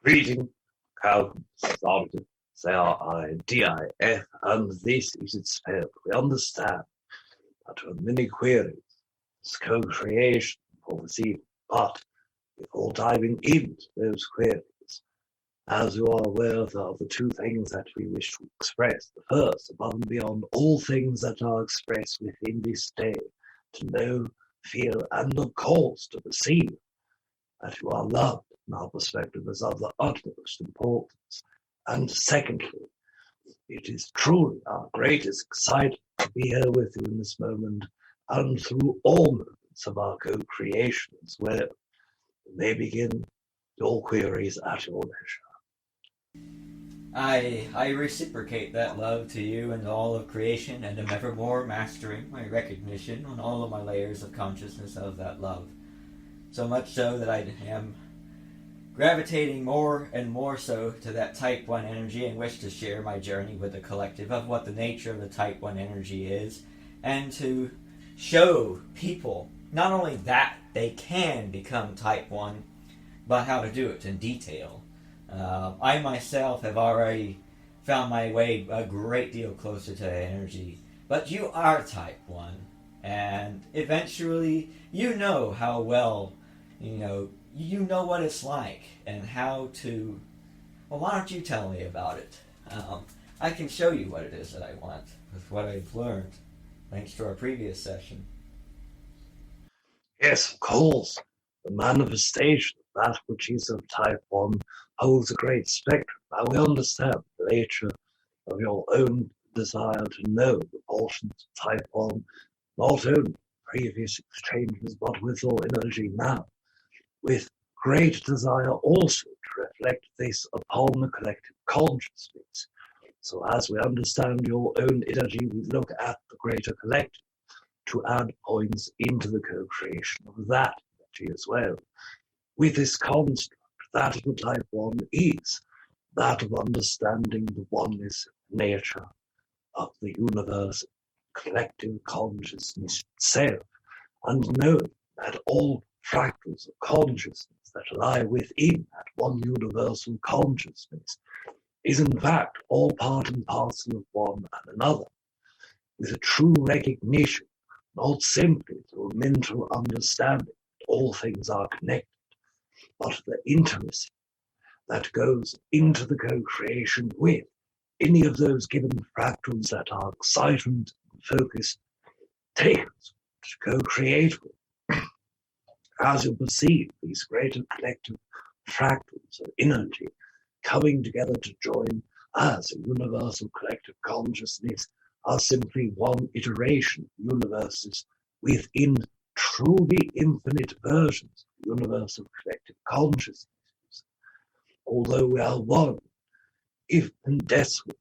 Greeting, Calvin, Aridif, Aridif, and this is its spell. We understand that there are many queries, it's co-creation for this evening, but before diving into those queries, as you are aware of the two things that we wish to express. The first, above and beyond all things that are expressed within this day, to know, feel, and of course to perceive that you are loved in our perspective is of the utmost importance. And secondly, it is truly our greatest excitement to be here with you in this moment and through all moments of our co-creation as well. You may begin your queries at your leisure. I reciprocate that love to you and all of creation, and am evermore mastering my recognition on all of my layers of consciousness of that love. So much so that I am gravitating more and more so to that Type 1 energy and wish to share my journey with the collective of what the nature of the Type 1 energy is, and to show people not only that they can become Type 1, but how to do it in detail. I myself have already found my way a great deal closer to that energy, but you are Type 1, and eventually you know how well, you know what it's like and how to, well, why don't you tell me about it? I can show you what it is that I want with what I've learned, thanks to our previous session. Yes, of course. The manifestation of that which is of Type 1 holds a great spectrum. Now we understand the nature of your own desire to know the portions of Type 1, not only previous exchanges, but with your energy now, with great desire also to reflect this upon the collective consciousness. So as we understand your own energy, we look at the greater collective to add points into the co-creation of that energy as well. With this construct, that of the Type 1 is that of understanding the oneness nature of the universe, collective consciousness itself, and knowing that all fractals of consciousness that lie within that one universal consciousness is in fact all part and parcel of one and another, with a true recognition, not simply through mental understanding that all things are connected, but the intimacy that goes into the co-creation with any of those given fractals that are excited and focused, take us to co-create with. As you perceive these greater collective fractals of energy coming together to join as a universal collective consciousness are simply one iteration of universes within truly infinite versions of universal collective consciousness. Although we are one, if indecible,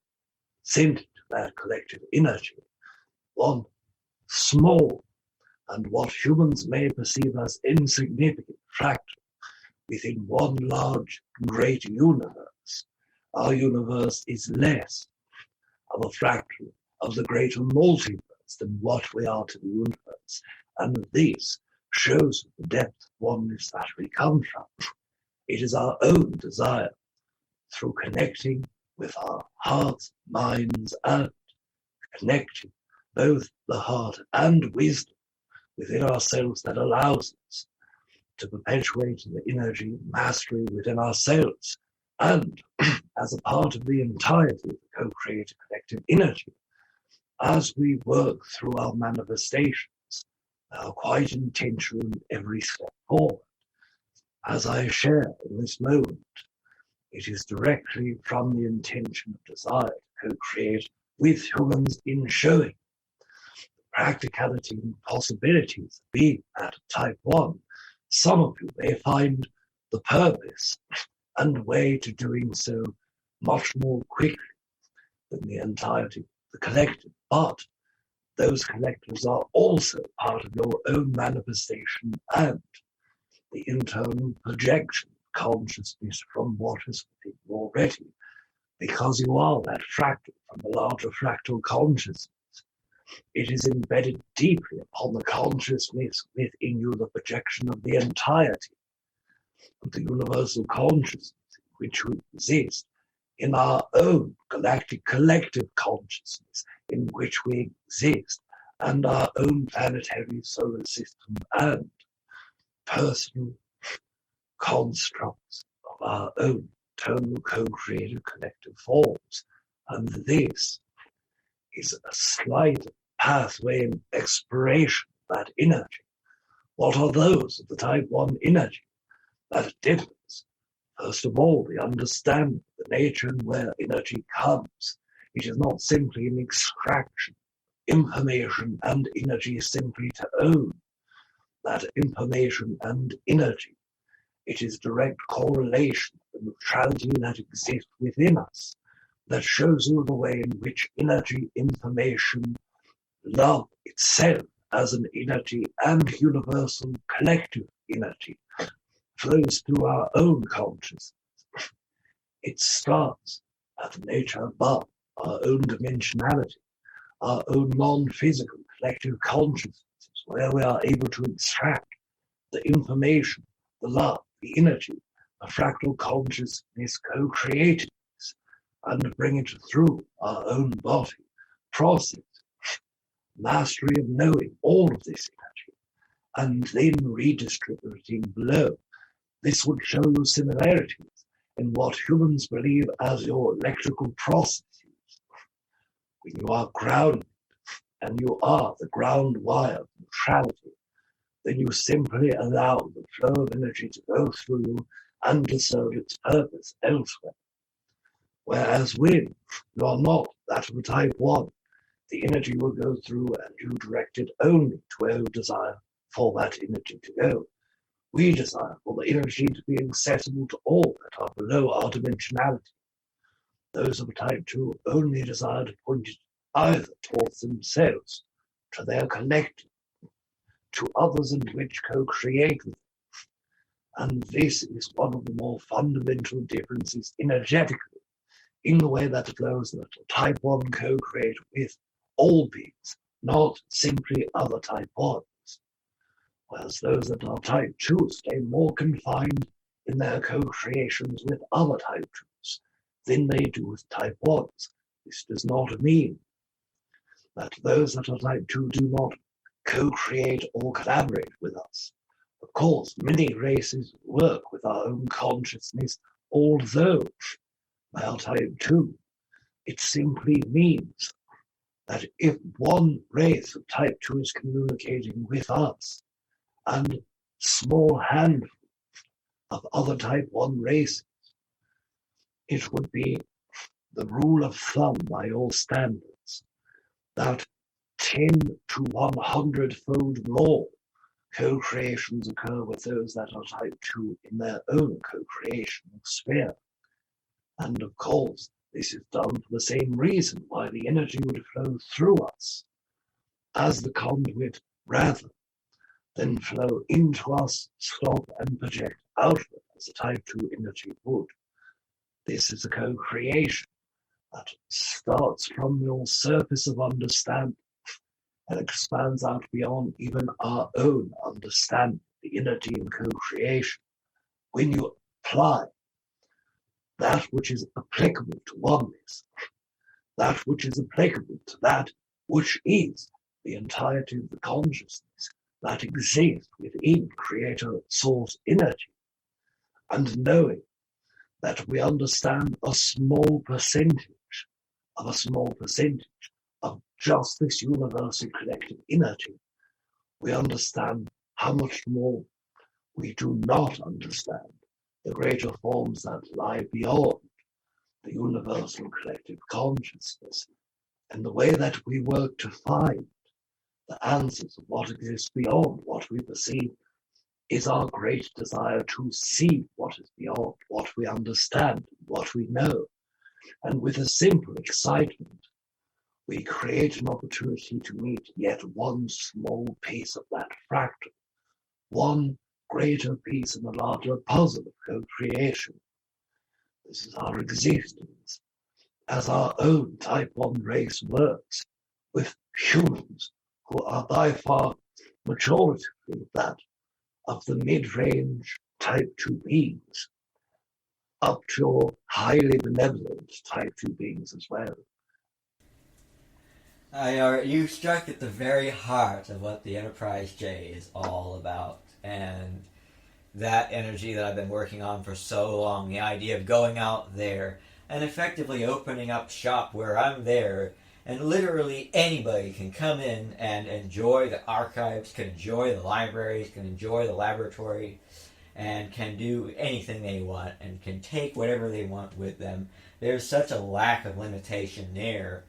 centered to that collective energy, one small and what humans may perceive as insignificant fractal within one large, great universe, our universe is less of a fractal of the greater multiverse than what we are to the universe. And this shows the depth of oneness that we come from. It is our own desire, through connecting with our hearts, minds, and connecting both the heart and wisdom within ourselves, that allows us to perpetuate the energy mastery within ourselves, and as a part of the entirety of the co-created collective energy, as we work through our manifestations, are quite intentional in every step forward. As I share in this moment, it is directly from the intention of desire to co-create with humans in showing the practicality and possibilities of being at Type 1. Some of you may find the purpose and way to doing so much more quickly than the entirety of the collective, but those collectives are also part of your own manifestation and the internal projection of consciousness from what is within you already, because you are that fractal from the larger fractal consciousness. It is embedded deeply upon the consciousness within you, the projection of the entirety of the universal consciousness, which we exist, in our own galactic collective consciousness in which we exist, and our own planetary solar system and personal constructs of our own total co-created collective forms. And this is a slight pathway and exploration of that energy. What are those of the type 1 energy? That differs. First of all, we understand the nature and where energy comes. It is not simply an extraction. Information and energy simply to own that information and energy. It is direct correlation with the neutrality that exists within us, that shows you the way in which energy, information, love itself as an energy and universal collective energy flows through our own consciousness. It starts at the nature above, our own dimensionality, our own non-physical collective consciousness, where we are able to extract the information, the love, the energy, the fractal consciousness co-created, and bring it through our own body, process, mastery of knowing all of this energy, and then redistributing below. This would show you similarities in what humans believe as your electrical processes. When you are grounded, and you are the ground wire of neutrality, then you simply allow the flow of energy to go through you and to serve its purpose elsewhere. Whereas when you are not that of a type 1, the energy will go through and you direct it only to where you desire for that energy to go. We desire for the energy to be accessible to all that are below our dimensionality. Those of type 2 only desire to point it either towards themselves, to their collective, to others in which co-create with them. And this is one of the more fundamental differences energetically in the way that flows that type 1 co-create with all beings, not simply other type 1s. Whereas those that are type 2 stay more confined in their co-creations with other type 2s than they do with type 1s. This does not mean that those that are type 2 do not co-create or collaborate with us. Of course, many races work with our own consciousness, although they are type 2. It simply means that if one race of type 2 is communicating with us, and small handful of other type 1 races, it would be the rule of thumb by all standards that 10 to 100-fold more co-creations occur with those that are type 2 in their own co-creation sphere. And of course, this is done for the same reason why the energy would flow through us as the conduit rather than flow into us, stop and project outward as the type 2 energy would. This is a co-creation that starts from your surface of understanding and expands out beyond even our own understanding, the energy in co-creation. When you apply that which is applicable to oneness, that which is applicable to that which is the entirety of the consciousness that exists within creator source energy, and knowing that we understand a small percentage of just this universal collective energy, we understand how much more we do not understand the greater forms that lie beyond the universal collective consciousness, and the way that we work to find the answers of what exists beyond what we perceive is our great desire to see what is beyond what we understand, what we know. And with a simple excitement, we create an opportunity to meet yet one small piece of that fractal, one greater piece in the larger puzzle of co-creation. This is our existence as our own type 1 race works with humans who are by far majoritively that of the mid-range type 2 beings. up to your highly benevolent type 2 beings as well. You struck at the very heart of what the Enterprise J is all about, and that energy that I've been working on for so long, the idea of going out there and effectively opening up shop where I'm there, and literally anybody can come in and enjoy the archives, can enjoy the libraries, can enjoy the laboratory, and can do anything they want, and can take whatever they want with them. There's such a lack of limitation there.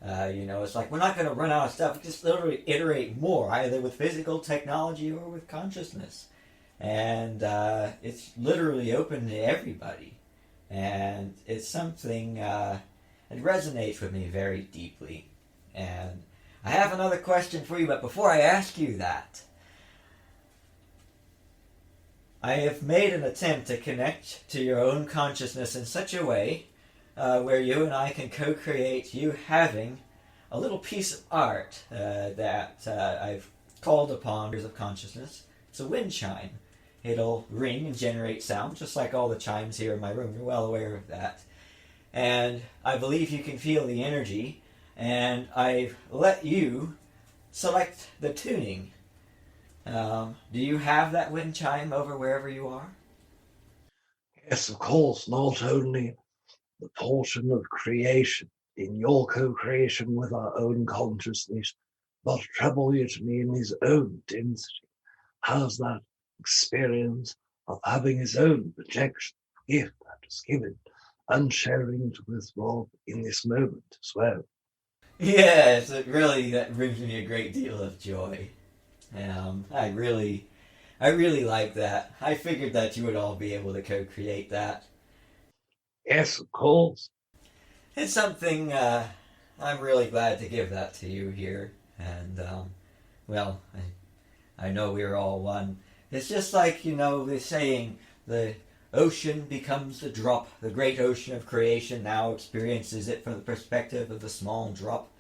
It's like we're not going to run out of stuff. Just literally iterate more, either with physical technology or with consciousness. And it's literally open to everybody. And it's something that resonates with me very deeply. And I have another question for you, but before I ask you that, I have made an attempt to connect to your own consciousness in such a way where you and I can co-create you having a little piece of art that I've called upon of consciousness. It's a wind chime. It'll ring and generate sound, just like all the chimes here in my room. You're well aware of that. And I believe you can feel the energy, and I've let you select the tuning. Do you have that wind chime over wherever you are? Yes, of course, not only the portion of creation in your co-creation with our own consciousness, but treble yit-NE in his own density has that experience of having his own projection, gift that is given, and sharing it with Rob in this moment as well. Yes, that brings me a great deal of joy. I really like that. I figured that you would all be able to co-create that. Yes, of course. It's something I'm really glad to give that to you here. And, I know we're all one. It's just like, the saying, the ocean becomes the drop. The great ocean of creation now experiences it from the perspective of the small drop.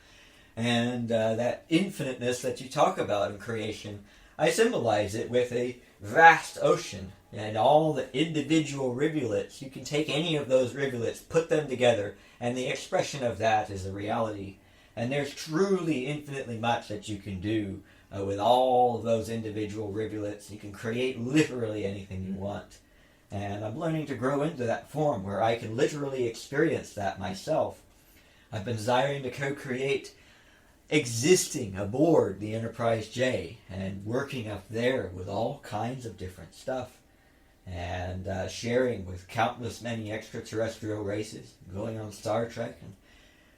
And that infiniteness that you talk about in creation, I symbolize it with a vast ocean and all the individual rivulets. You can take any of those rivulets, put them together, and the expression of that is a reality. And there's truly infinitely much that you can do with all of those individual rivulets. You can create literally anything you want. And I'm learning to grow into that form where I can literally experience that myself. I've been desiring to co-create existing aboard the Enterprise J and working up there with all kinds of different stuff and sharing with countless many extraterrestrial races, going on Star Trek and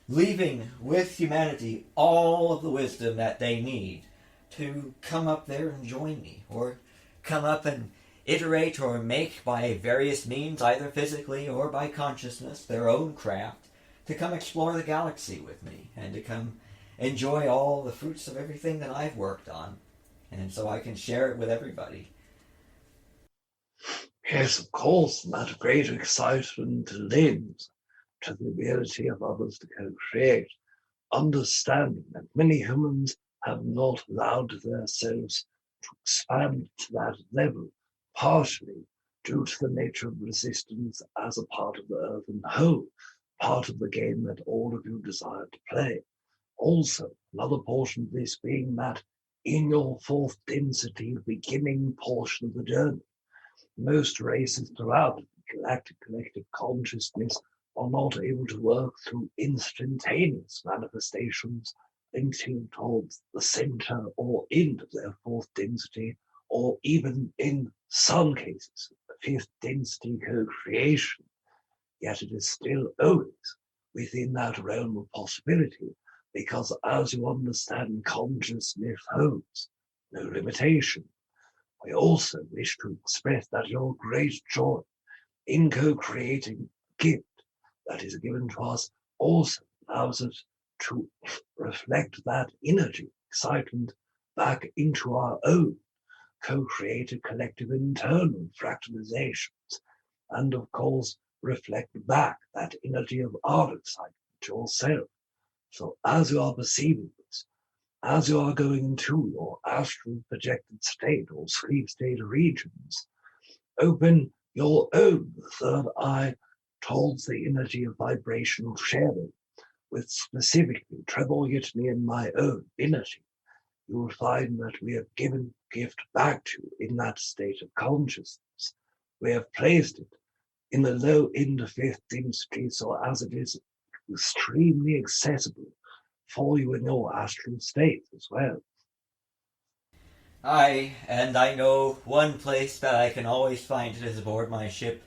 leaving with humanity all of the wisdom that they need to come up there and join me, or come up and iterate or make by various means, either physically or by consciousness, their own craft, to come explore the galaxy with me and to come enjoy all the fruits of everything that I've worked on, and so I can share it with everybody. Yes, of course, and that great excitement lends to the ability of others to co-create, understanding that many humans have not allowed themselves to expand to that level, partially due to the nature of resistance as a part of the earthen whole, part of the game that all of you desire to play. Also, another portion of this being that in your fourth density beginning portion of the journey, most races throughout the galactic collective consciousness are not able to work through instantaneous manifestations until towards the center or end of their fourth density, or even in some cases, the fifth density co-creation. Yet it is still always within that realm of possibility, because as you understand, consciousness holds no limitation. We also wish to express that your great joy in co-creating a gift that is given to us also allows us to reflect that energy, excitement back into our own co-created collective internal fractalizations, and of course reflect back that energy of our excitement to yourself. So as you are perceiving this, as you are going into your astral projected state or sleep state regions, open your own third eye towards the energy of vibrational sharing, with specifically TReb Bor yit-NE and my own energy, you will find that we have given gift back to you in that state of consciousness. We have placed it in the low end fifth density, so as it is extremely accessible for you in your astral state as well. And I know one place that I can always find it is aboard my ship.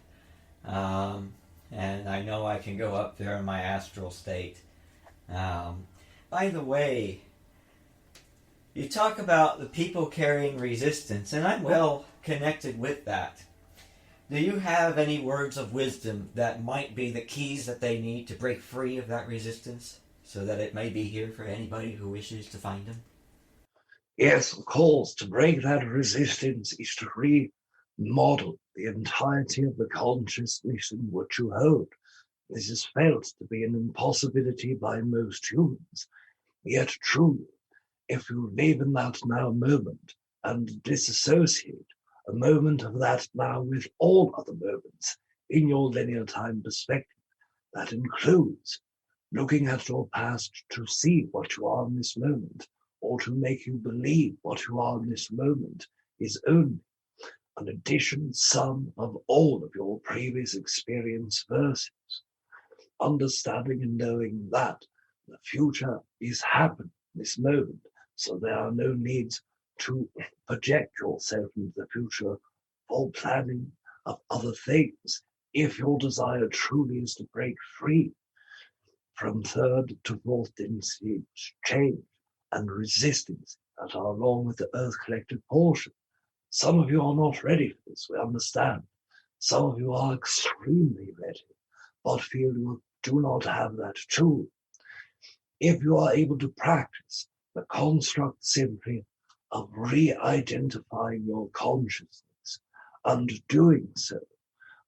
And I know I can go up there in my astral state. By the way, you talk about the people carrying resistance, and I'm well connected with that. Do you have any words of wisdom that might be the keys that they need to break free of that resistance, so that it may be here for anybody who wishes to find them? Yes, of course, to break that resistance is to remodel the entirety of the consciousness in which you hold. This is felt to be an impossibility by most humans, yet truly, if you live in that now moment and disassociate a moment of that now with all other moments in your linear time perspective, that includes looking at your past to see what you are in this moment, or to make you believe what you are in this moment is only an addition sum of all of your previous experience versus understanding and knowing that the future is happening this moment, so there are no needs to project yourself into the future for planning of other things. If your desire truly is to break free from third to fourth density change and resistance that are along with the Earth collective portion, some of you are not ready for this, we understand. Some of you are extremely ready, but feel you do not have that tool. If you are able to practice the construct simply of re-identifying your consciousness and doing so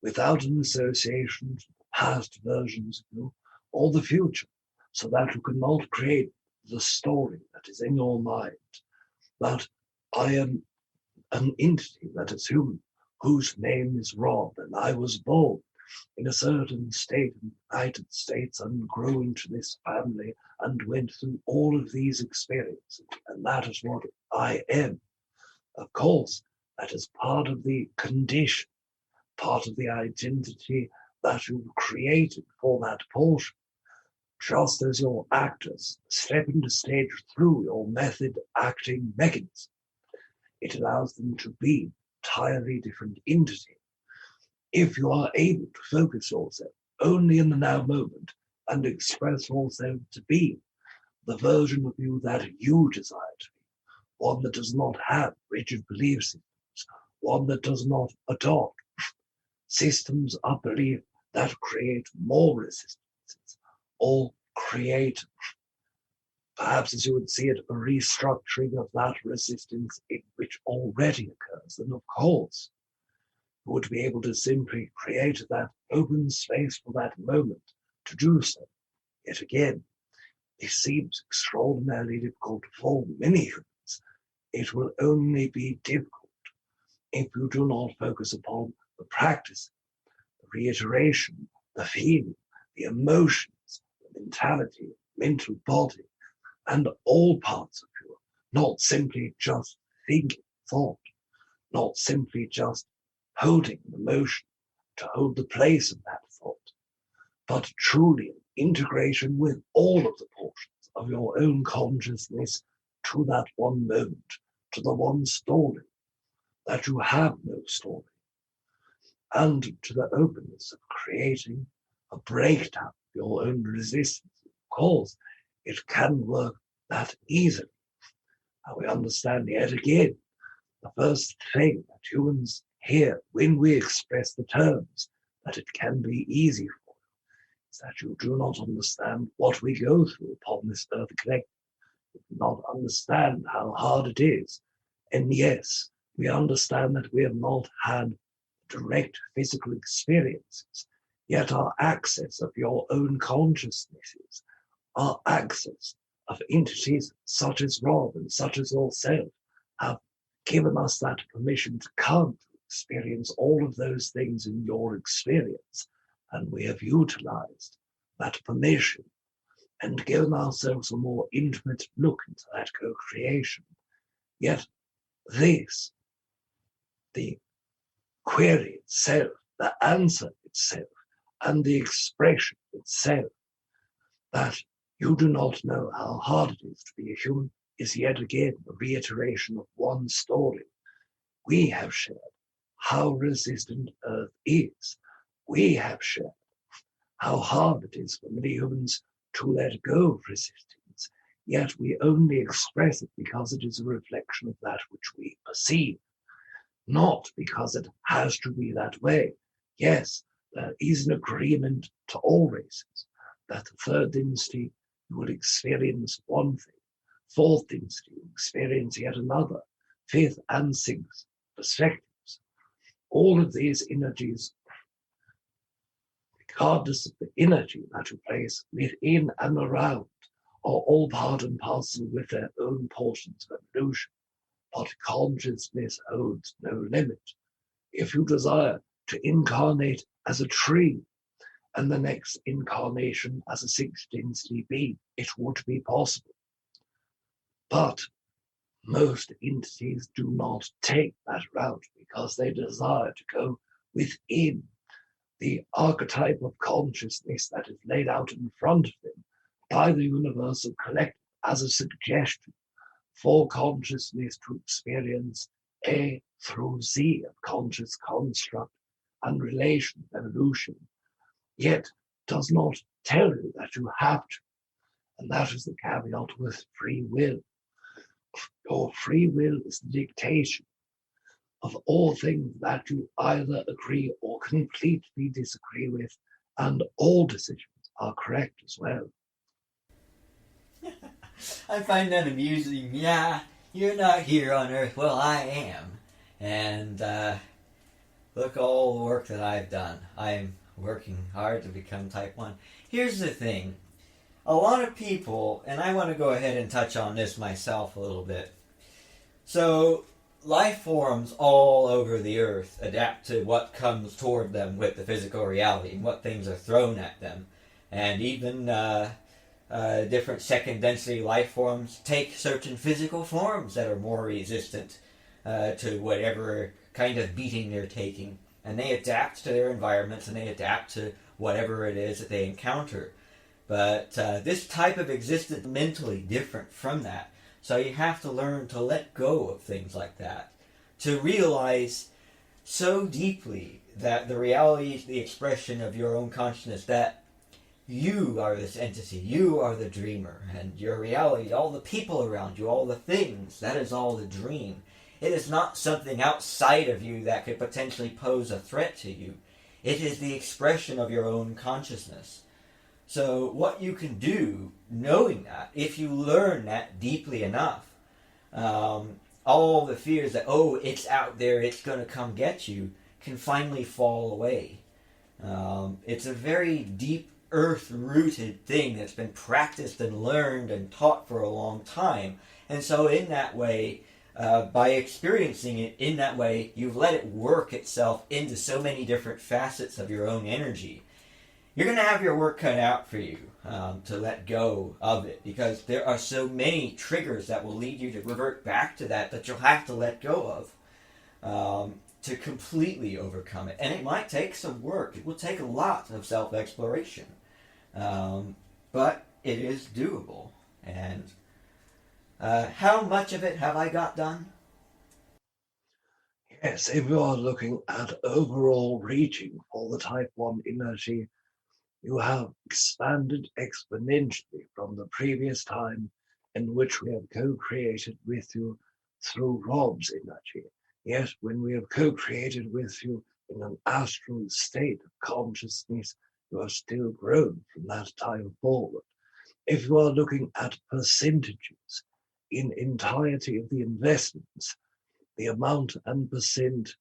without an association to past versions of you or the future, so that you cannot create the story that is in your mind that I am an entity that is human, whose name is Rob, and I was born in a certain state in the United States and grew into this family and went through all of these experiences, and that is what I am. Of course, that is part of the condition, part of the identity that you've created for that portion. Just as your actors step into stage through your method acting mechanism, it allows them to be an entirely different entity. If you are able to focus yourself only in the now moment and express yourself to be the version of you that you desire to be, one that does not have rigid belief systems, one that does not adopt systems of belief that create more resistances or create, perhaps as you would see it, a restructuring of that resistance which already occurs. And of course, you would be able to simply create that open space for that moment to do so. Yet again, it seems extraordinarily difficult for many humans. It will only be difficult if you do not focus upon the practice, the reiteration, the feeling, the emotions, the mentality, mental body, and all parts of you, not simply just thinking, thought, not simply just holding the emotion to hold the place of that thought, but truly an integration with all of the portions of your own consciousness to that one moment, to the one story, that you have no story, and to the openness of creating a breakdown of your own resistance. Of course, it can work that easily. And we understand yet again, the first thing that humans hear when we express the terms that it can be easy for you is that you do not understand what we go through upon this earth collective. You do not understand how hard it is. And yes, we understand that we have not had direct physical experiences, yet our access of your own consciousnesses, our access of entities such as Rob and such as yourself have given us that permission to come experience all of those things in your experience, and we have utilized that permission and given ourselves a more intimate look into that co-creation. Yet this, the query itself, the answer itself, and the expression itself, that you do not know how hard it is to be a human, is yet again a reiteration of one story. We have shared how resistant Earth is. We have shared how hard it is for many humans to let go of resistance, yet we only express it because it is a reflection of that which we perceive, not because it has to be that way. Yes, there is an agreement to all races that the third dynasty will experience one thing, fourth dynasty will experience yet another, fifth and sixth perspectives. All of these energies, regardless of the energy that you place within and around, are all part and parcel with their own portions of evolution. But consciousness holds no limit. If you desire to incarnate as a tree and the next incarnation as a sixth dynasty being, it would be possible. But most entities do not take that route because they desire to go within the archetype of consciousness that is laid out in front of them by the universal collective as a suggestion for consciousness to experience A through Z of conscious construct and relation evolution, yet does not tell you that you have to. And that is the caveat with free will. Your free will is the dictation of all things that you either agree or completely disagree with, and all decisions are correct as well. I find that amusing. Yeah, you're not here on Earth. Well, I am. And look at all the work that I've done. I'm working hard to become type 1. Here's the thing. A lot of people, and I want to go ahead and touch on this myself a little bit. So, life forms all over the Earth adapt to what comes toward them with the physical reality and what things are thrown at them. And even different second density life forms take certain physical forms that are more resistant to whatever kind of beating they're taking. And they adapt to their environments and they adapt to whatever it is that they encounter. But this type of existence is mentally different from that. So you have to learn to let go of things like that. To realize so deeply that the reality is the expression of your own consciousness, that you are this entity, you are the dreamer, and your reality, all the people around you, all the things, that is all the dream. It is not something outside of you that could potentially pose a threat to you. It is the expression of your own consciousness. So what you can do, knowing that, if you learn that deeply enough, all the fears that, oh, it's out there, it's going to come get you, can finally fall away. It's a very deep, earth-rooted thing that's been practiced and learned and taught for a long time. And so in that way, by experiencing it in that way, you've let it work itself into so many different facets of your own energy. You're going to have your work cut out for you to let go of it, because there are so many triggers that will lead you to revert back to that you'll have to let go of to completely overcome it. And it might take some work. It will take a lot of self-exploration. But it is doable. And how much of it have I got done? Yes, if you are looking at overall reaching for the type 1 energy, you have expanded exponentially from the previous time in which we have co-created with you through Rob's energy. Yet when we have co-created with you in an astral state of consciousness, you are still grown from that time forward. If you are looking at percentages in entirety of the investments, the amount and percent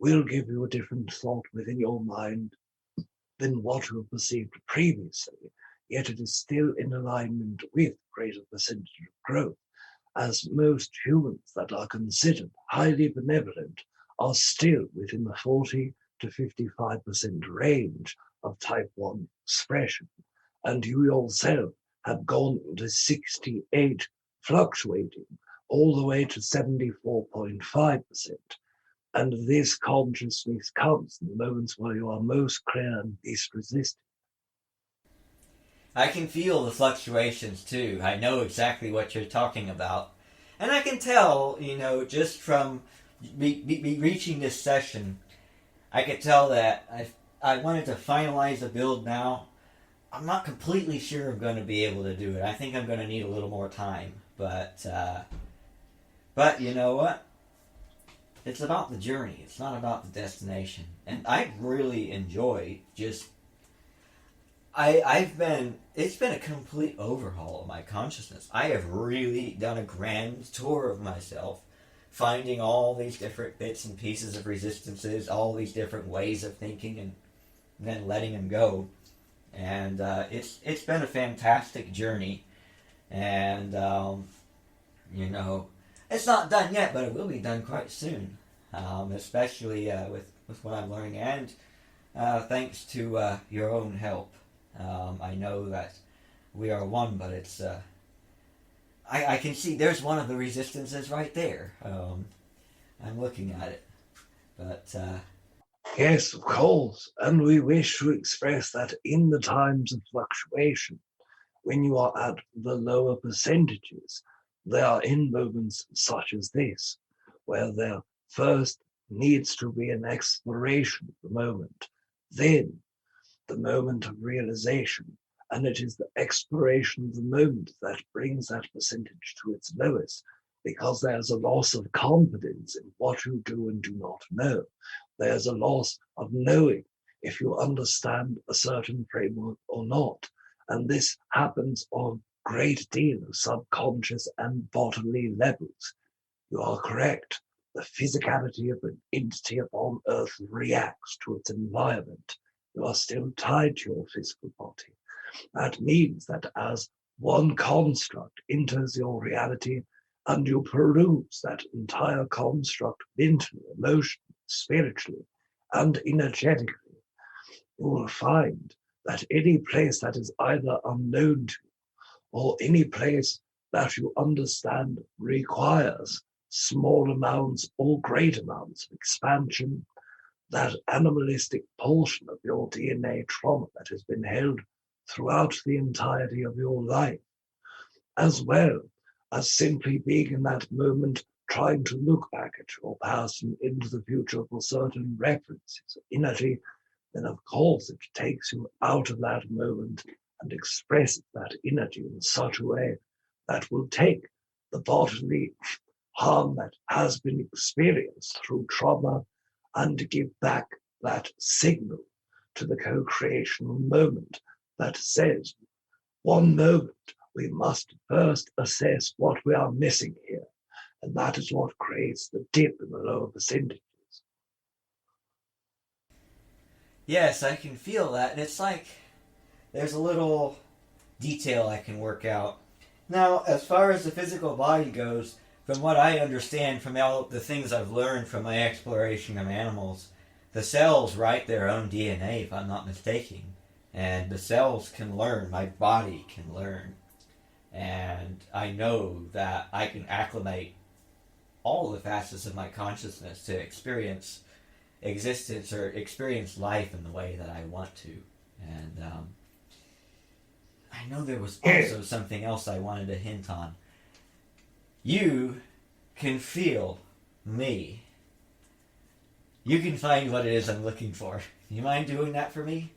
will give you a different thought within your mind than what you have perceived previously, yet it is still in alignment with greater percentage of growth, as most humans that are considered highly benevolent are still within the 40 to 55% range of type 1 expression, and you yourself have gone into 68, fluctuating all the way to 74.5%. And this consciousness comes in the moments where you are most clear and least resistant. I can feel the fluctuations too. I know exactly what you're talking about. And I can tell, just from reaching this session, I could tell that I wanted to finalize a build now. I'm not completely sure I'm going to be able to do it. I think I'm going to need a little more time. But you know what? It's about the journey. It's not about the destination. And I really enjoy just... it's been a complete overhaul of my consciousness. I have really done a grand tour of myself, finding all these different bits and pieces of resistances, all these different ways of thinking, and then letting them go. And it's been a fantastic journey. And, it's not done yet, but it will be done quite soon. Especially with what I'm learning, and thanks to your own help. I know that we are one, but it's... I can see there's one of the resistances right there. I'm looking at it. But... Yes, of course, and we wish to express that in the times of fluctuation, when you are at the lower percentages, there are in moments such as this, where there first needs to be an exploration of the moment, then the moment of realization, and it is the exploration of the moment that brings that percentage to its lowest, because there's a loss of confidence in what you do and do not know. There's a loss of knowing if you understand a certain framework or not, and this happens on a great deal of subconscious and bodily levels. You are correct. The physicality of an entity upon Earth reacts to its environment. You are still tied to your physical body. That means that as one construct enters your reality and you peruse that entire construct mentally, emotionally, spiritually, and energetically, you will find that any place that is either unknown to you or any place that you understand requires small amounts or great amounts of expansion, that animalistic portion of your DNA trauma that has been held throughout the entirety of your life, as well as simply being in that moment trying to look back at your past and into the future for certain references of energy, then of course it takes you out of that moment and expresses that energy in such a way that will take the bodily harm that has been experienced through trauma and give back that signal to the co-creational moment that says, one moment we must first assess what we are missing here. And that is what creates the dip in the lower percentages. yes, I can feel that. And it's like there's a little detail I can work out. Now, as far as the physical body goes, from what I understand from all the things I've learned from my exploration of animals, the cells write their own DNA, if I'm not mistaken. And the cells can learn, my body can learn. And I know that I can acclimate all the facets of my consciousness to experience existence or experience life in the way that I want to. And I know there was also something else I wanted to hint on. You can feel me. You can find what it is I'm looking for. You mind doing that for me?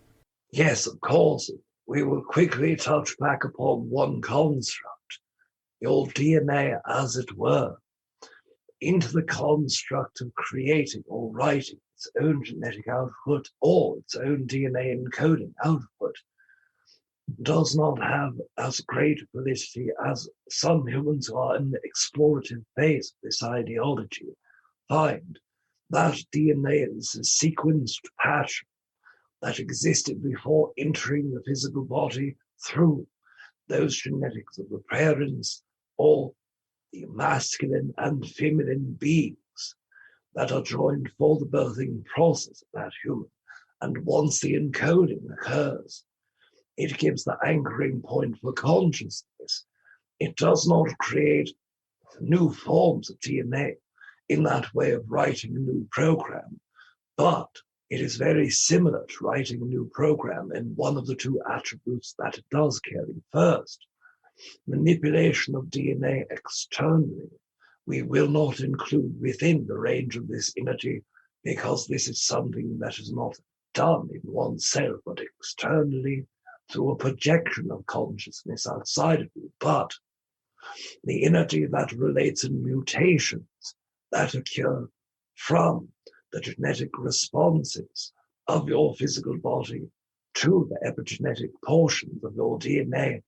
Yes, of course. We will quickly touch back upon one construct, your DNA as it were, into the construct of creating or writing its own genetic output or its own DNA encoding output does not have as great validity as some humans who are in the explorative phase of this ideology find. That DNA is a sequenced pattern that existed before entering the physical body through those genetics of the parents or the masculine and feminine beings that are joined for the birthing process of that human. And once the encoding occurs, it gives the anchoring point for consciousness. It does not create new forms of DNA in that way of writing a new program, but it is very similar to writing a new program in one of the two attributes that it does carry. First, manipulation of DNA externally. We will not include within the range of this energy because this is something that is not done in oneself, but externally through a projection of consciousness outside of you. But the energy that relates in mutations that occur from the genetic responses of your physical body to the epigenetic portions of your DNA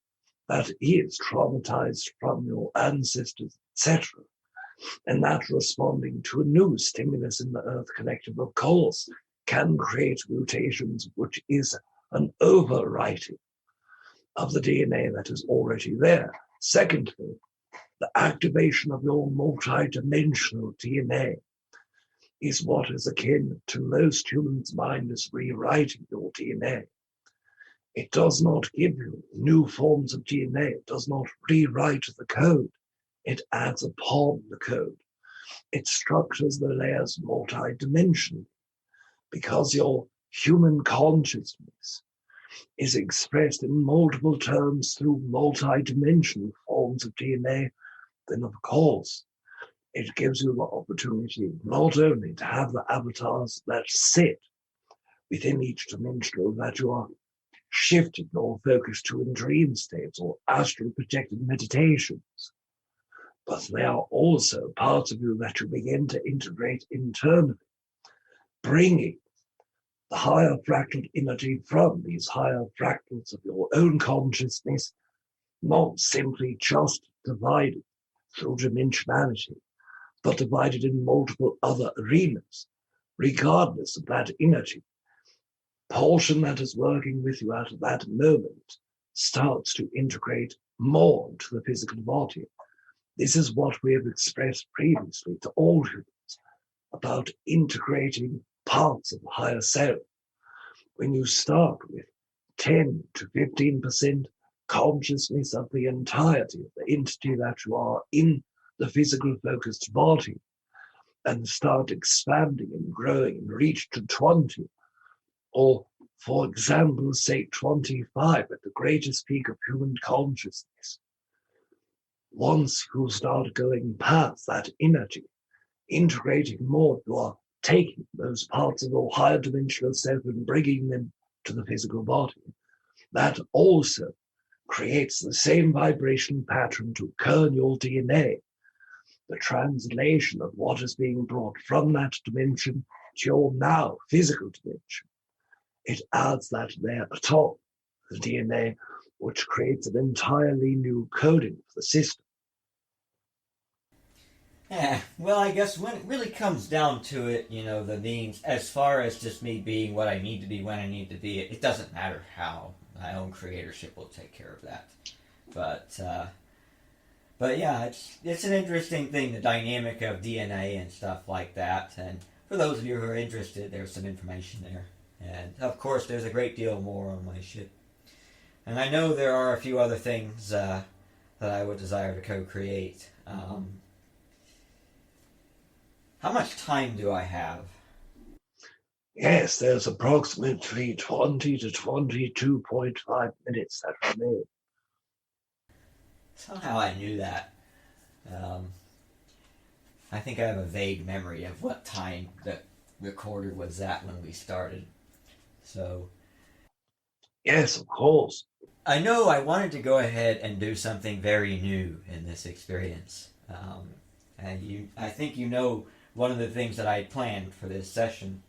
that is traumatized from your ancestors, etc. And that responding to a new stimulus in the earth collective, of course, can create mutations, which is an overwriting of the DNA that is already there. Secondly, the activation of your multidimensional DNA is what is akin to most humans' mind as rewriting your DNA. It does not give you new forms of DNA. It does not rewrite the code. It adds upon the code. It structures the layers multidimensionally because your human consciousness is expressed in multiple terms through multidimensional forms of DNA. Then, of course, it gives you the opportunity not only to have the avatars that sit within each dimensional that you are shifted or focused to in dream states or astral projected meditations, but they are also parts of you that you begin to integrate internally, bringing the higher fractal energy from these higher fractals of your own consciousness, not simply just divided through dimensionality, but divided in multiple other arenas, regardless of that energy. Portion that is working with you at that moment starts to integrate more into the physical body. This is what we have expressed previously to all humans about integrating parts of the higher self. When you start with 10 to 15% consciousness of the entirety of the entity that you are in the physical focused body, and start expanding and growing and reach to 20, or for example, say 25 at the greatest peak of human consciousness. Once you start going past that energy, integrating more, you are taking those parts of your higher dimensional self and bringing them to the physical body. That also creates the same vibration pattern to occur in your DNA. The translation of what is being brought from that dimension to your now physical dimension. It adds that layer atop the DNA, which creates an entirely new coding for the system. Yeah, well, I guess when it really comes down to it, the means, as far as just me being what I need to be when I need to be, it doesn't matter how. My own creatorship will take care of that. But yeah, it's an interesting thing, the dynamic of DNA and stuff like that. And for those of you who are interested, there's some information there. And of course, there's a great deal more on my ship. And I know there are a few other things that I would desire to co-create. How much time do I have? Yes, there's approximately 20 to 22.5 minutes that remain. Somehow I knew that. I think I have a vague memory of what time the recorder was at when we started. So, yes, of course. I know I wanted to go ahead and do something very new in this experience. And I think one of the things that I planned for this session.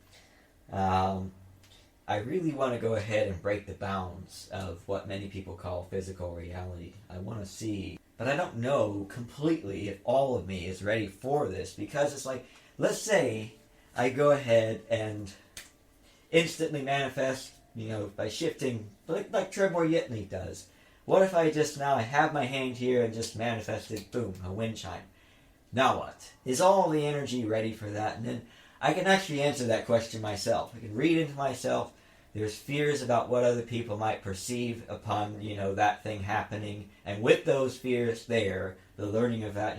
I really want to go ahead and break the bounds of what many people call physical reality. I want to see, but I don't know completely if all of me is ready for this, because it's like, let's say I go ahead and instantly manifest, by shifting, like TReb Bor yit-NE does. What if I have my hand here and just manifested, boom, a wind chime? Now what? Is all the energy ready for that? And then I can actually answer that question myself. I can read into myself. There's fears about what other people might perceive upon, that thing happening. And with those fears there, the learning of that,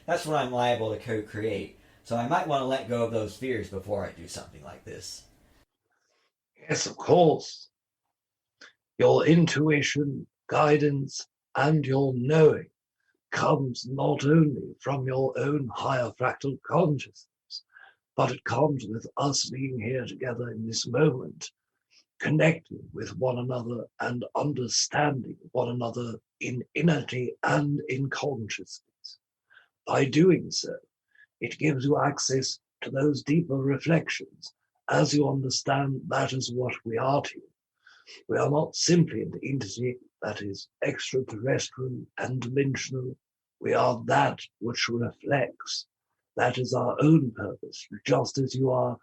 that's what I'm liable to co-create. So I might want to let go of those fears before I do something like this. Yes, of course. Your intuition, guidance, and your knowing comes not only from your own higher fractal consciousness, but it comes with us being here together in this moment, connecting with one another and understanding one another in energy and in consciousness. By doing so, it gives you access to those deeper reflections as you understand that is what we are to you. We are not simply an entity that is extraterrestrial and dimensional. We are that which reflects. That is our own purpose, just as you are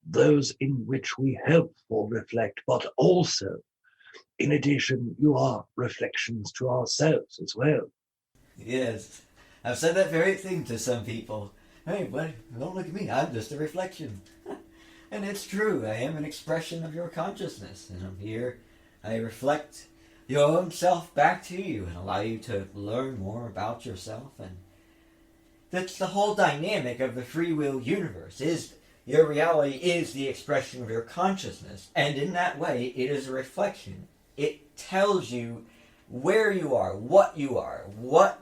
those in which we help or reflect, but also, in addition, you are reflections to ourselves as well. Yes, I've said that very thing to some people. Hey, but don't look at me, I'm just a reflection. And it's true, I am an expression of your consciousness, and I'm here, I reflect your own self back to you and allow you to learn more about yourself. And that's the whole dynamic of the free will universe, is your reality is the expression of your consciousness, and in that way it is a reflection. It tells you where you are, what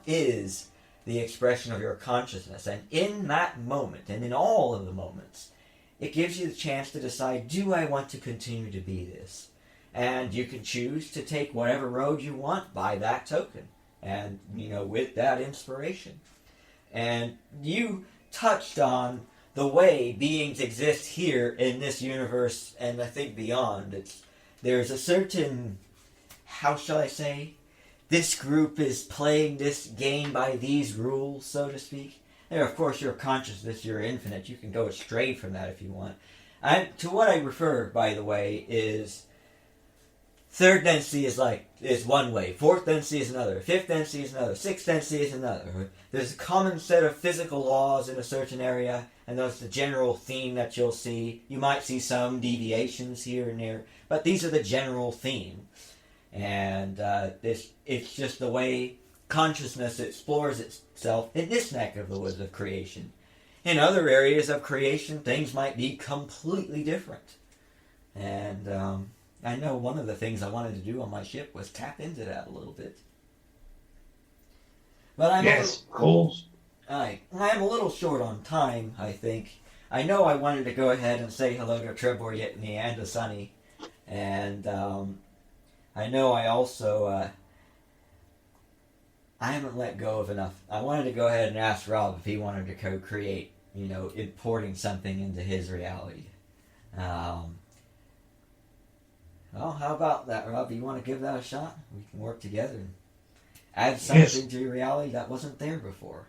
is the expression of your consciousness. And in that moment, and in all of the moments, it gives you the chance to decide, do I want to continue to be this? And you can choose to take whatever road you want by that token, and, with that inspiration. And you touched on the way beings exist here in this universe, and I think beyond. There's a certain, how shall I say, this group is playing this game by these rules, so to speak. And of course, your consciousness, you're infinite. You can go astray from that if you want. And to what I refer, by the way, is third density is one way, fourth density is another, fifth density is another, sixth density is another. There's a common set of physical laws in a certain area, and that's the general theme that you'll see. You might see some deviations here and there, but these are the general theme. And it's just the way consciousness explores itself in this neck of the woods of creation. In other areas of creation, things might be completely different. And I know one of the things I wanted to do on my ship was tap into that a little bit. But I'm of course. I'm a little short on time, I think. I know I wanted to go ahead and say hello to TReb Bor, yit-NE, and to Sunny. And I know I also I haven't let go of enough. I wanted to go ahead and ask Rob if he wanted to co-create, importing something into his reality. Well, how about that, Rob? You want to give that a shot? We can work together and add something to your reality that wasn't there before.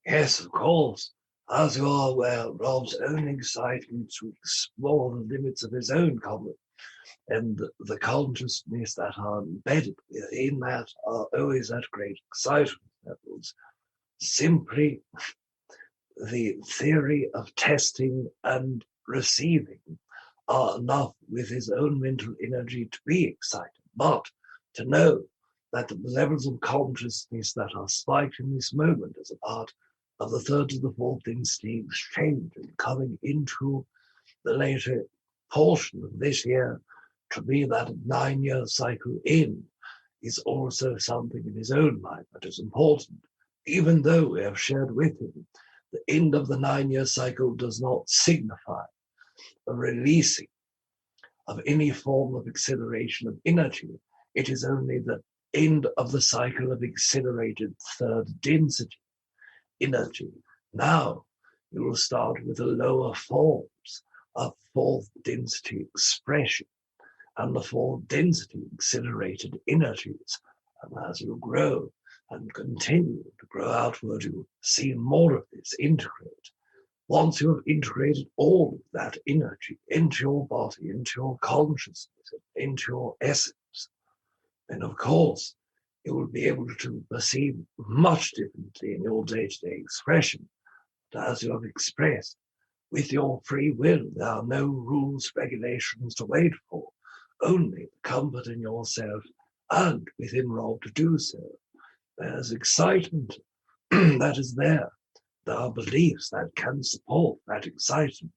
Yes, of course. As you are aware, Rob's own excitement to explore the limits of his own common and the consciousness that are embedded in that are always at great excitement levels. Simply the theory of testing and receiving are enough with his own mental energy to be excited, but to know that the levels of consciousness that are spiked in this moment as a part of the third to the fourth instinct exchange and coming into the later portion of this year to be that 9-year cycle in is also something in his own mind that is important. Even though we have shared with him, the end of the 9-year cycle does not signify a releasing of any form of acceleration of energy. It is only the end of the cycle of accelerated third density energy. Now you will start with the lower forms of fourth density expression and the fourth density accelerated energies. And as you grow and continue to grow outward, you see more of this integrate. Once you have integrated all of that energy into your body, into your consciousness, into your essence, then of course You will be able to perceive much differently in your day-to-day expression. But as you have expressed, with your free will, there are no rules, regulations to wait for, only the comfort in yourself and within Rob to do so. There's excitement that is there. There are beliefs that can support that excitement.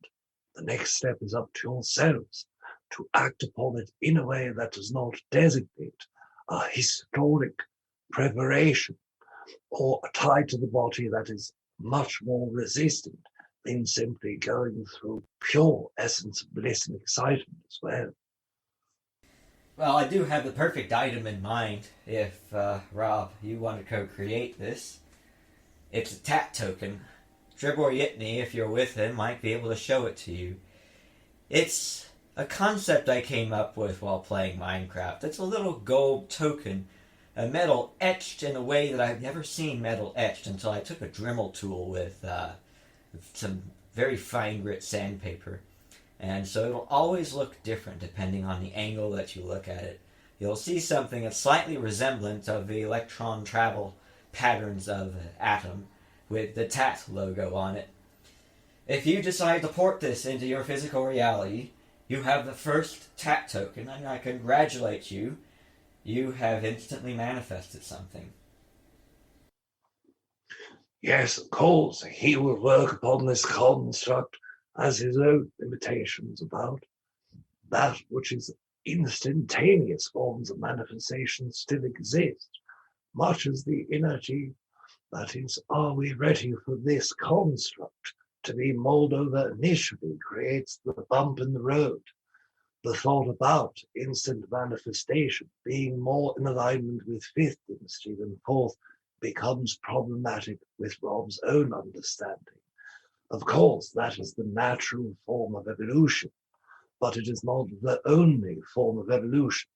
The next step is up to yourselves to act upon it in a way that does not designate a historic preparation or a tie to the body that is much more resistant than simply going through pure essence of bliss and excitement as well. Well, I do have the perfect item in mind if, Rob, you want to co-create this. It's a TAT token. TReb Bor yit-NE, if you're with him, might be able to show it to you. It's a concept I came up with while playing Minecraft. It's a little gold token, a metal etched in a way that I've never seen metal etched until I took a Dremel tool with some very fine grit sandpaper. And so it'll always look different depending on the angle that you look at it. You'll see something that's slightly resemblant of the electron travel patterns of an atom with the TAT logo on it. If you decide to port this into your physical reality, you have the first TAT token, and I congratulate you. You have instantly manifested something. Yes, of course, he will work upon this construct as his own limitations about. That which is instantaneous forms of manifestation still exist, much as the energy that is, are we ready for this construct to be mulled over initially creates the bump in the road. The thought about instant manifestation being more in alignment with fifth dynasty than fourth becomes problematic with Rob's own understanding. Of course, that is the natural form of evolution, but it is not the only form of evolution,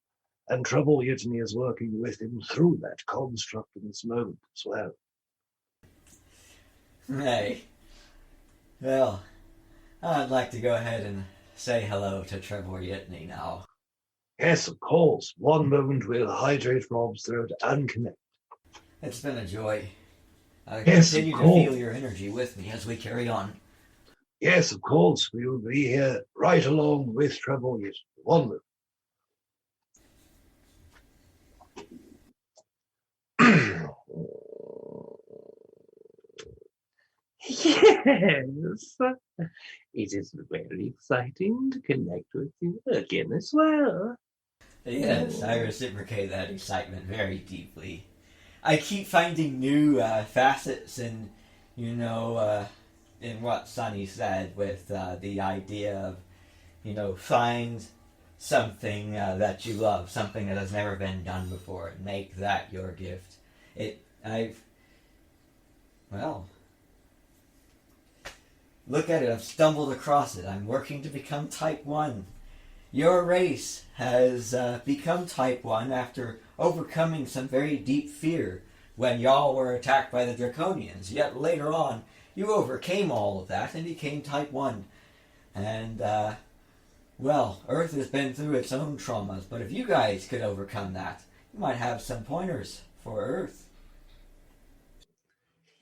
and TReb Bor yit-NE is working with him through that construct in this moment as well. Hey. Well, I'd like to go ahead and say hello to TReb Bor yit-NE now. Yes, of course. One moment we'll hydrate Rob's throat and connect. It's been a joy. Yes, Continue of to course. feel your energy with me as we carry on. Yes, of course. We will be here right along with TReb Bor yit-NE. One moment. Yes, it is very exciting to connect with you again as well. Yes, I reciprocate that excitement very deeply. I keep finding new facets in, in what Sunny said with the idea of, find something that you love, something that has never been done before, and make that your gift. Look at it, I've stumbled across it. I'm working to become Type 1. Your race has become Type 1 after overcoming some very deep fear when y'all were attacked by the Draconians. Yet later on, you overcame all of that and became Type 1. And, Earth has been through its own traumas, but if you guys could overcome that, you might have some pointers for Earth.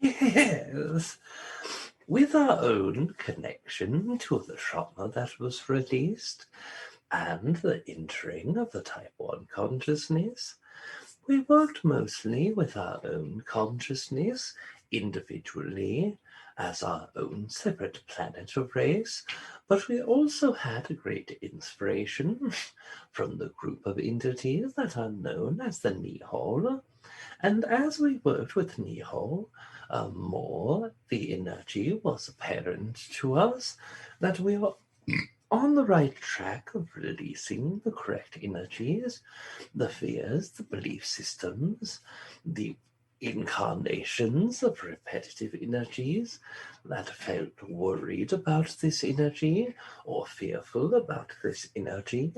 Yes, with our own connection to the trauma that was released and the entering of the Type 1 consciousness, we worked mostly with our own consciousness individually as our own separate planet of race, but we also had a great inspiration from the group of entities that are known as the Nihol. And as we worked with Nihol, more the energy was apparent to us that we were on the right track of releasing the correct energies, the fears, the belief systems, the incarnations of repetitive energies that felt worried about this energy or fearful about this energy.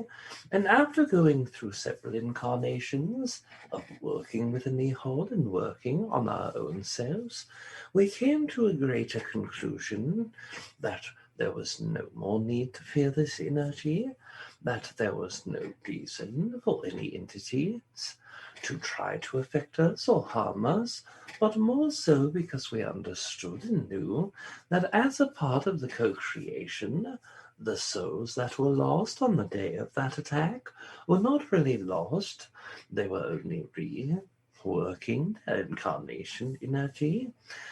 And after going through several incarnations of working with a Nihol and working on our own selves, we came to a greater conclusion that there was no more need to fear this energy, that there was no reason for any entities to try to affect us or harm us, but more so because we understood and knew that as a part of the co-creation, the souls that were lost on the day of that attack were not really lost, they were only reworking their incarnation energy,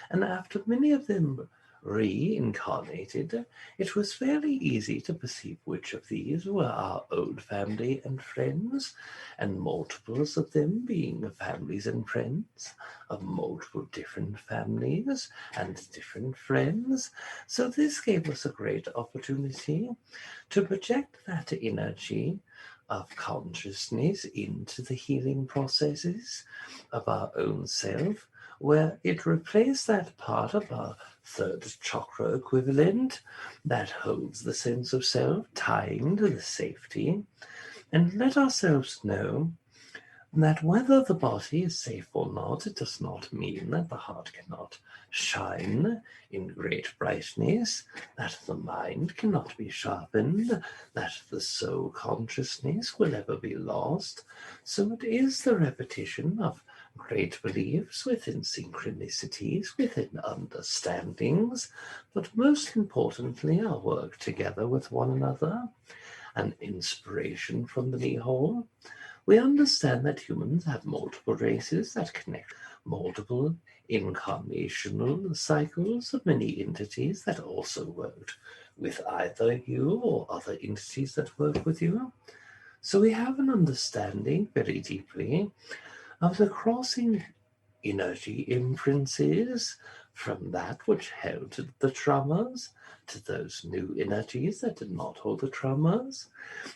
and after many of them reincarnated, it was fairly easy to perceive which of these were our own family and friends, and multiples of them being families and friends of multiple different families and different friends. So this gave us a great opportunity to project that energy of consciousness into the healing processes of our own self, where it replaced that part of our third chakra equivalent that holds the sense of self, tying to the safety, and let ourselves know that whether the body is safe or not, it does not mean that the heart cannot shine in great brightness, that the mind cannot be sharpened, that the soul consciousness will ever be lost. So it is the repetition of great beliefs within synchronicities, within understandings, but most importantly, our work together with one another, an inspiration from the Nihil. We understand that humans have multiple races that connect multiple incarnational cycles of many entities that also worked with either you or other entities that work with you. So we have an understanding very deeply of the crossing energy imprints from that which held the traumas to those new energies that did not hold the traumas.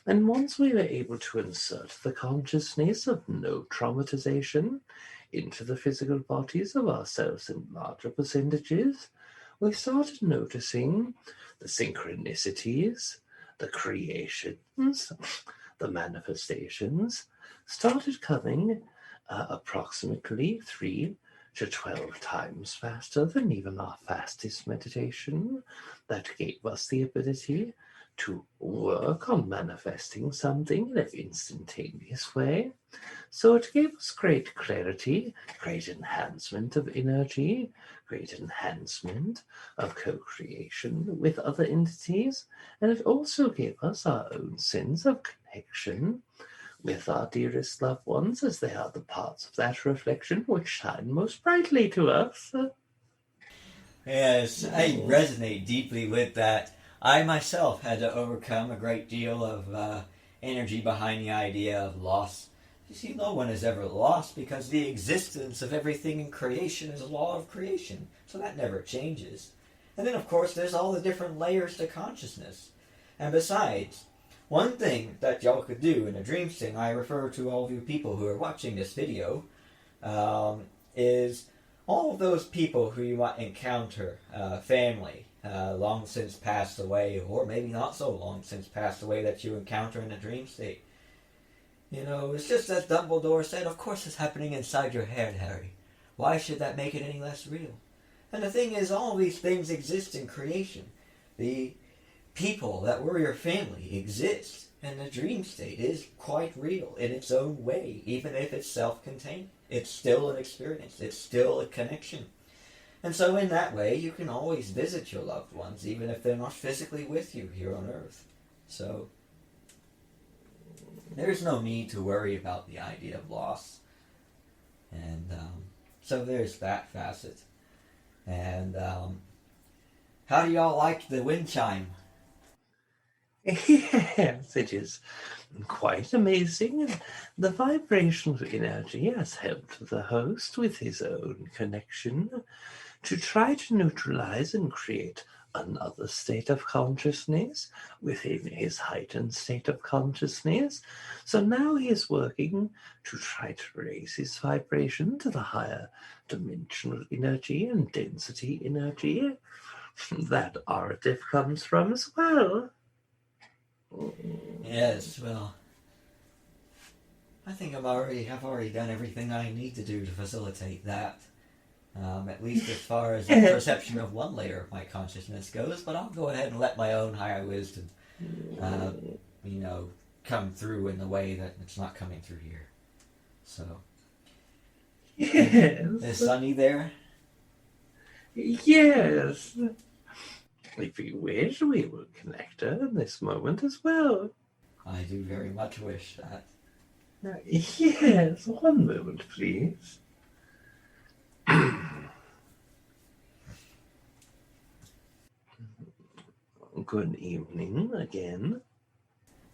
And once we were able to insert the consciousness of no traumatization into the physical bodies of ourselves in larger percentages, we started noticing the synchronicities, the creations, the manifestations started coming approximately 3 to 12 times faster than even our fastest meditation. That gave us the ability to work on manifesting something in an instantaneous way. So it gave us great clarity, great enhancement of energy, great enhancement of co-creation with other entities, and it also gave us our own sense of connection with our dearest loved ones, as they are the parts of that reflection which shine most brightly to us. Yes, I resonate deeply with that. I myself had to overcome a great deal of energy behind the idea of loss. You see, no one is ever lost because the existence of everything in creation is a law of creation, so that never changes. And then, of course, there's all the different layers to consciousness. And besides, one thing that y'all could do in a dream sting, I refer to all of you people who are watching this video, is all of those people who you might encounter, family, long since passed away, or maybe not so long since passed away, that you encounter in a dream state. You know, it's just as Dumbledore said, of course it's happening inside your head, Harry. Why should that make it any less real? And the thing is, all these things exist in creation. The people that were your family exist, and the dream state is quite real in its own way, even if it's self-contained. It's still an experience. It's still a connection. And so in that way, you can always visit your loved ones, even if they're not physically with you here on Earth. So there's no need to worry about the idea of loss. And so there's that facet. And how do y'all like the wind chime? Yes, it is quite amazing. The vibrational energy has helped the host with his own connection to try to neutralize and create another state of consciousness within his heightened state of consciousness. So now he is working to try to raise his vibration to the higher dimensional energy and density energy that Aridif comes from as well. Yes, well, I think I've already done everything I need to do to facilitate that. At least as far as the perception of one layer of my consciousness goes, but I'll go ahead and let my own higher wisdom, come through in the way that it's not coming through here. So, is Yes. Sunny there? Yes. If you wish, we will connect her in this moment as well. I do very much wish that. Yes, one moment, please. Good evening again.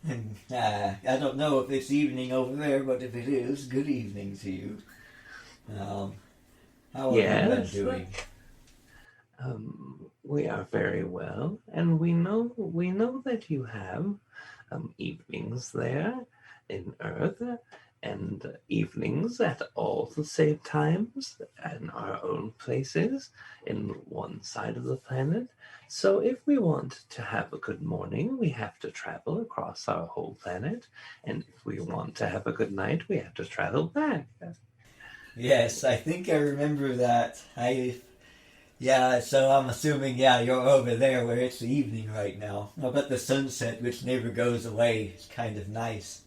I don't know if it's evening over there, but if it is, good evening to you. How have you been Yes. doing? We are very well, and we know that you have evenings there in Earth, and evenings at all the same times in our own places in one side of the planet. So if we want to have a good morning, we have to travel across our whole planet, and if we want to have a good night, we have to travel back. Yes, I think I remember that. Yeah, so I'm assuming, yeah, you're over there where it's the evening right now. I bet the sunset, which never goes away, is kind of nice.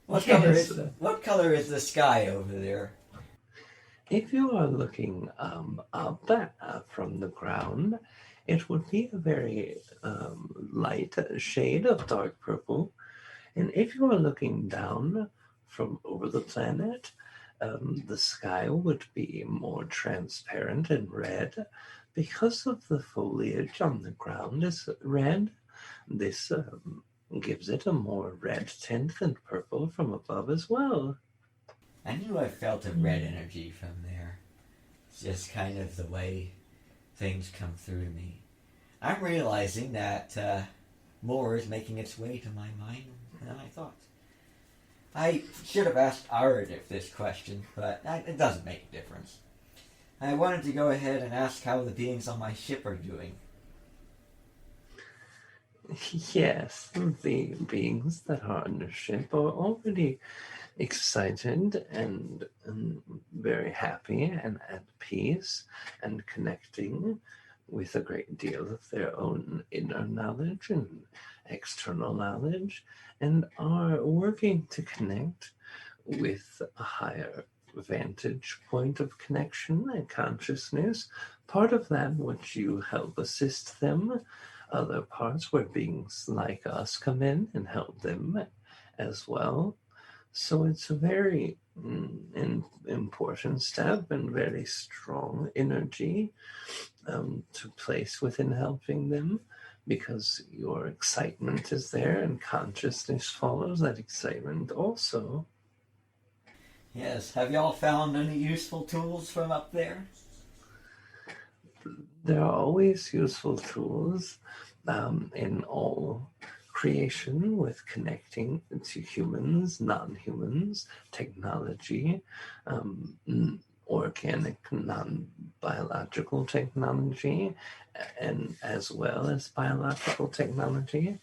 What Yes. color is the sky over there? If you are looking up from the ground, it would be a very light shade of dark purple. And if you are looking down from over the planet, the sky would be more transparent and red because of the foliage on the ground is red. This gives it a more red tint than purple from above as well. I knew I felt a red energy from there. It's just kind of the way things come through to me. I'm realizing that more is making its way to my mind than I thought. I should have asked Aridif this question, but it doesn't make a difference. I wanted to go ahead and ask how the beings on my ship are doing. Yes, the beings that are on the ship are already excited and very happy and at peace and connecting with a great deal of their own inner knowledge and external knowledge, and are working to connect with a higher vantage point of connection and consciousness. Part of that which you help assist them, other parts where beings like us come in and help them as well. So it's a very important step and very strong energy to place within helping them, because your excitement is there and consciousness follows that excitement also. Yes, have y'all found any useful tools from up there? There are always useful tools in all creation with connecting to humans, non-humans, technology, organic, non-biological technology, and as well as biological technology.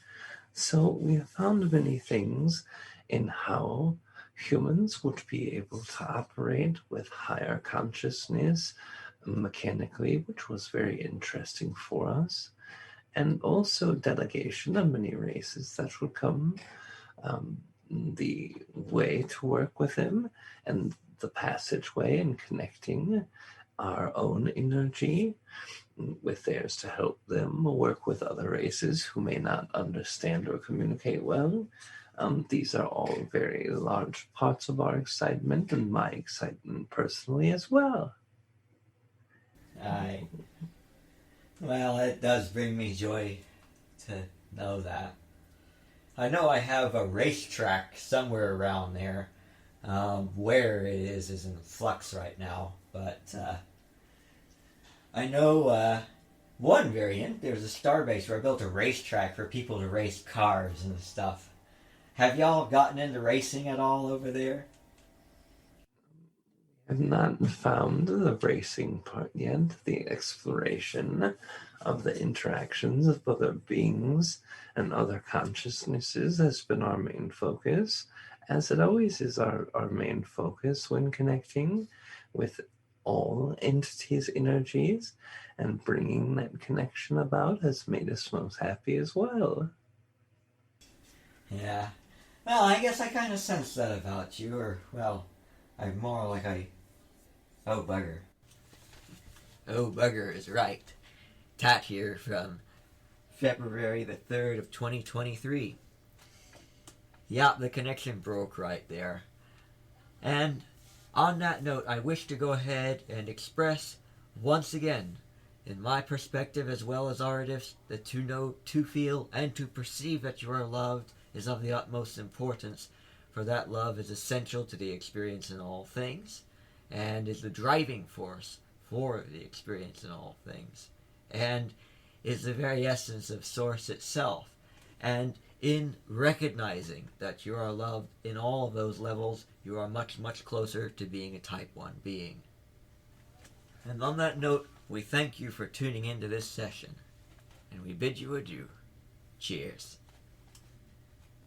So we have found many things in how humans would be able to operate with higher consciousness mechanically, which was very interesting for us, and also delegation of many races that would come, the way to work with him, and the passageway and connecting our own energy with theirs to help them work with other races who may not understand or communicate well. These are all very large parts of our excitement and my excitement personally as well. Aye. Well, it does bring me joy to know that. I know I have a racetrack somewhere around there. Where it is in flux right now, but I know one variant. There's a starbase where I built a racetrack for people to race cars and stuff. Have y'all gotten into racing at all over there? I've not found the racing part yet. The exploration of the interactions of other beings and other consciousnesses has been our main focus, as it always is our main focus when connecting with all entities' energies, and bringing that connection about has made us most happy as well. Yeah. Well, I guess I kind of sense that about you, or, well, I'm more like oh, bugger. Oh, bugger is right. TAT here from February the 3rd of 2023. Yup, the connection broke right there. And on that note, I wish to go ahead and express once again, in my perspective as well as Aridif's, that to know, to feel, and to perceive that you are loved is of the utmost importance, for that love is essential to the experience in all things, and is the driving force for the experience in all things, and is the very essence of Source itself. And in recognizing that you are loved in all of those levels, you are much, much closer to being a Type 1 being. And on that note, we thank you for tuning into this session, and we bid you adieu. Cheers.